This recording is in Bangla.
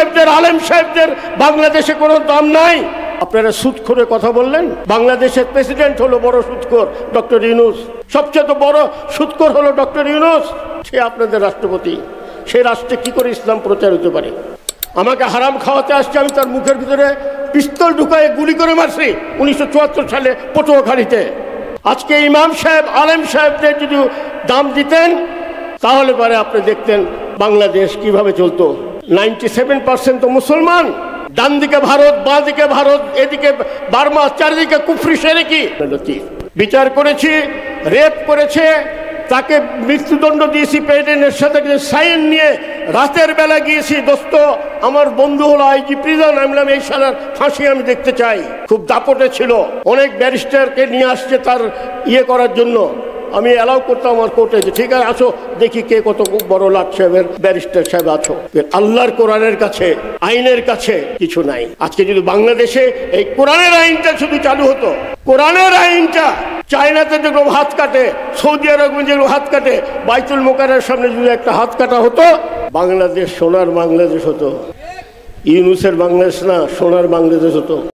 সাহেবদের, আলেম সাহেবদের বাংলাদেশে কোনো দাম নাই। আপনারা সুদখোরের কথা বললেন। বাংলাদেশের প্রেসিডেন্ট হলো বড় সুদখোর ডক্টর ইউনূস, সবচেয়ে বড় সুদখোর হলো ডক্টর ইউনূস। সে আপনাদের রাষ্ট্রপতি, সে রাষ্ট্রে কি করে ইসলাম প্রচার হতে পারে? আমাকে হারাম খাওয়াতে আসছে, আমি তার মুখের ভিতরে পিস্তল ঢুকায়ে গুলি করে মারছি 1974 সালে পটুয়াখালীতে। আজকে ইমাম সাহেব, আলেম সাহেবদের যদি দাম দিতেন তাহলে পরে আপনি দেখতেন বাংলাদেশ কিভাবে চলতো। 97% তো মুসলমান, ডান দিকে ভারত, বাঁ দিকে ভারত, এদিকে বার্মা, চারিদিকে কুফরি সেরেকি। বিচার করেছি, রেপ করেছে, তাকে মৃত্যুদণ্ড দিয়েছি প্রেসিডেন্টের সাথে সাইন নিয়ে। রাতের বেলা গিয়েছি, দোস্ত আমার বন্ধু হলো আইজি প্রিজন, আমি বললাম এই সালার ফাঁসি আমি দেখতে চাই। খুব দাপটে ছিল, অনেক ব্যারিস্টারকে নিয়ে আসছে তার করার জন্য। আমি অ্যালাউ করতাম আমার কোর্টে যে ঠিক আছে আসো, দেখি কে কত বড় লাট সাহেবের ব্যারিস্টার সাহেব আছো। আল্লাহর কোরআনের কাছে, আইনের কাছে কিছু নাই। আজকে যদি বাংলাদেশে এই কোরআনের আইনটা শুধু চালু হতো, কোরআনের আইনটা চায়নাতে যেরকম হাত কাটে, সৌদি আরবে যেরকম হাত কাটে, বাইতুল মোকাররমের সামনে যদি একটা হাত কাটা হতো, বাংলাদেশ সোনার বাংলাদেশ হতো। ইউনূসের বাংলাদেশ না, সোনার বাংলাদেশ হতো।